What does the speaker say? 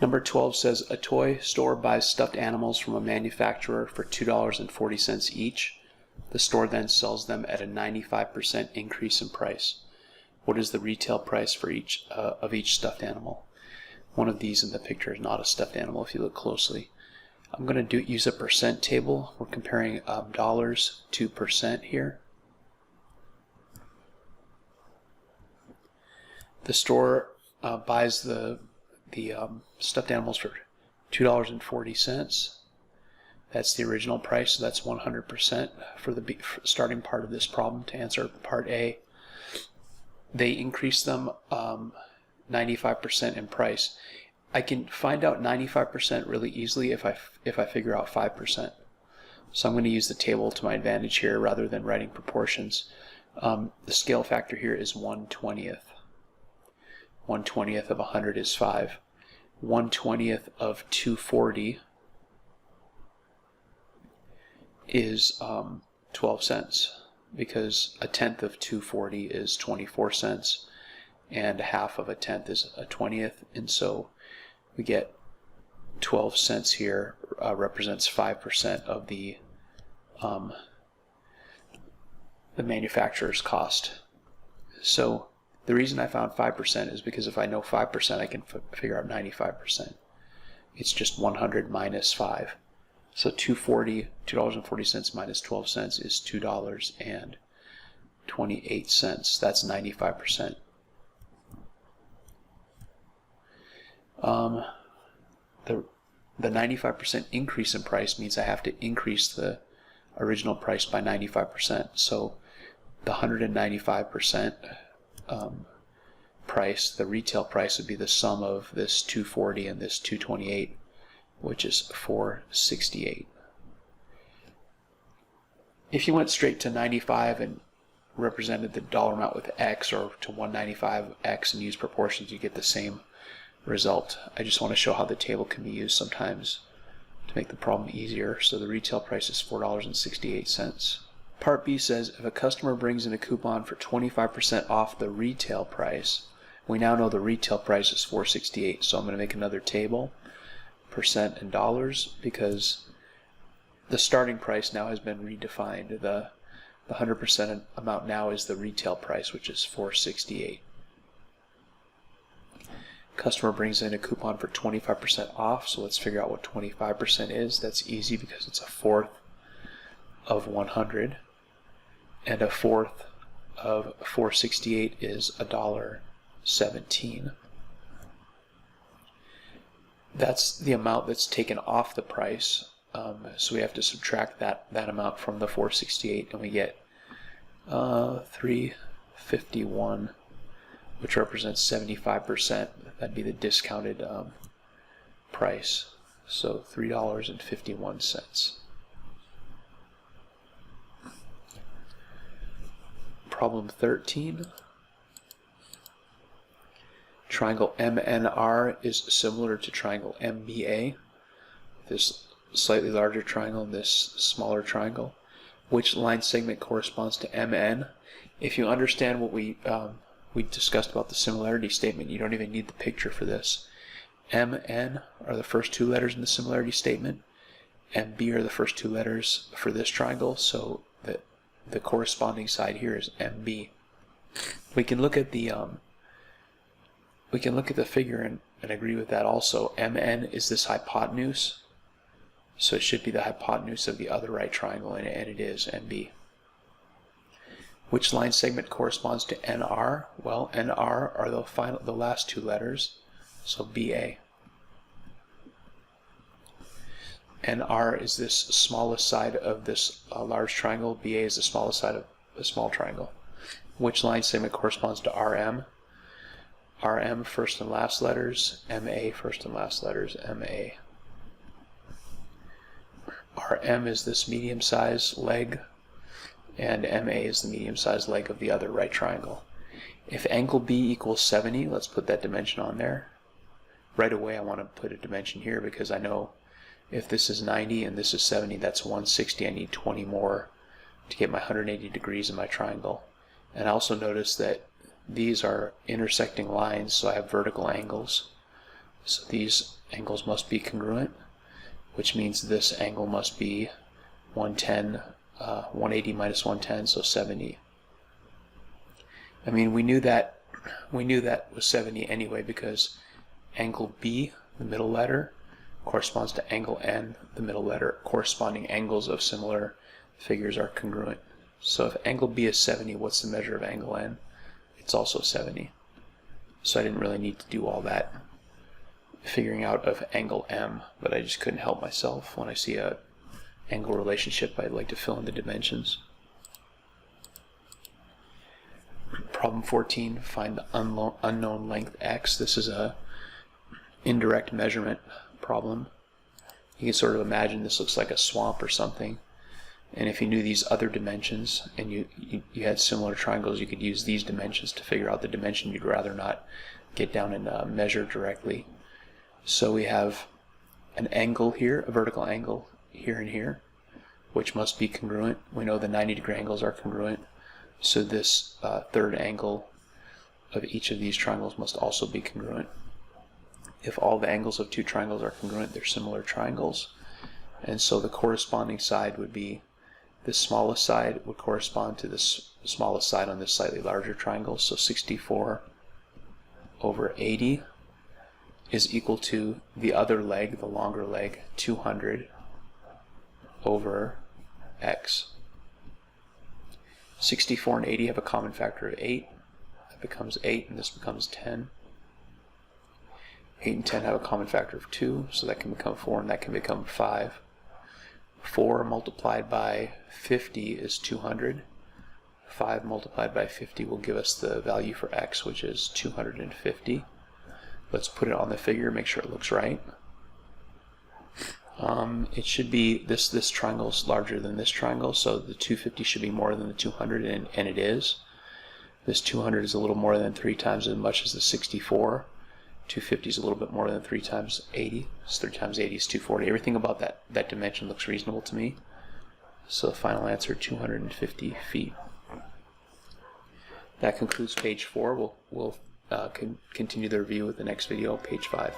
Number 12 says a toy store buys stuffed animals from a manufacturer for $2.40 each. The store then sells them at a 95% increase in price. What is the retail price for each stuffed animal? One of these in the picture is not a stuffed animal if you look closely. I'm going to use a percent table. We're comparing dollars to percent here. The store buys the stuffed animals for $2.40. That's the original price, so that's 100% for the starting part of this problem to answer part A. They increase them 95% in price. I can find out 95% really easily if I figure out 5%. So I'm going to use the table to my advantage here rather than writing proportions. The scale factor here is 1/20th. 1/20th of 100 is 5. 1/20th of 240 is 12 cents, because a tenth of 240 is 24 cents, and a half of a tenth is a 20th, and so we get 12 cents here represents 5% of the manufacturer's cost. So the reason I found 5% is because if I know 5%, I can figure out 95%. It's just 100 minus 5. So $2.40 minus 12 cents is $2.28. That's 95%. The 95% increase in price means I have to increase the original price by 95%. So the 195% price, the retail price, would be the sum of this 240 and this 228, which is 468. If you went straight to 95 and represented the dollar amount with X, or to 195X and used proportions, you get the same result. I just want to show how the table can be used sometimes to make the problem easier. So the retail price is $4.68. Part B says if a customer brings in a coupon for 25% off the retail price, we now know the retail price is $4.68. So I'm going to make another table, percent and dollars, because the starting price now has been redefined. The 100% amount now is the retail price, which is $4.68. Customer brings in a coupon for 25% off, so let's figure out what 25% is. That's easy because it's a fourth of 100, and a fourth of 468 is $1.17. That's the amount that's taken off the price, so we have to subtract that amount from the 468, and we get $3.51, which represents 75%. That'd be the discounted price. So $3.51. Problem 13. Triangle MNR is similar to triangle MBA. This slightly larger triangle and this smaller triangle. Which line segment corresponds to MN? If you understand what we discussed about the similarity statement, you don't even need the picture for this. MN are the first two letters in the similarity statement. MB are the first two letters for this triangle, so the corresponding side here is MB. We can look at the figure and agree with that also. MN is this hypotenuse, so it should be the hypotenuse of the other right triangle, and it is MB. Which line segment corresponds to NR? Well, NR are the last two letters, so BA. NR is this smallest side of this large triangle. BA is the smallest side of a small triangle. Which line segment corresponds to RM? RM first and last letters, MA first and last letters, MA. RM is this medium-sized leg, and MA is the medium-sized leg of the other right triangle. If angle B equals 70, let's put that dimension on there. Right away I want to put a dimension here because I know if this is 90 and this is 70, that's 160. I need 20 more to get my 180 degrees in my triangle. And I also notice that these are intersecting lines, so I have vertical angles. So these angles must be congruent, which means this angle must be 110, 180 minus 110, so 70. I mean, we knew that was 70 anyway, because angle B, the middle letter, corresponds to angle N, the middle letter. Corresponding angles of similar figures are congruent. So if angle B is 70, what's the measure of angle N? It's also 70. So I didn't really need to do all that figuring out of angle M, but I just couldn't help myself. When I see a angle relationship, I'd like to fill in the dimensions. Problem 14, find the unknown length x. This is a indirect measurement problem. You can sort of imagine this looks like a swamp or something. And if you knew these other dimensions and you had similar triangles, you could use these dimensions to figure out the dimension you'd rather not get down and measure directly. So we have an angle here, a vertical angle here and here, which must be congruent. We know the 90-degree angles are congruent. So this third angle of each of these triangles must also be congruent. If all the angles of two triangles are congruent, they're similar triangles. And so the corresponding side would be, the smallest side would correspond to this smallest side on this slightly larger triangle. So 64 over 80 is equal to the other leg, the longer leg, 200 over x. 64 and 80 have a common factor of 8. That becomes 8, and this becomes 10. 8 and 10 have a common factor of 2, so that can become 4, and that can become 5. 4 multiplied by 50 is 200. 5 multiplied by 50 will give us the value for x, which is 250. Let's put it on the figure, make sure it looks right. It should be, this triangle is larger than this triangle, so the 250 should be more than the 200, and it is. This 200 is a little more than 3 times as much as the 64. 250 is a little bit more than 3 times 80. So 3 times 80 is 240. Everything about that dimension looks reasonable to me. So the final answer, 250 feet. That concludes page 4. We'll continue the review with the next video, page 5.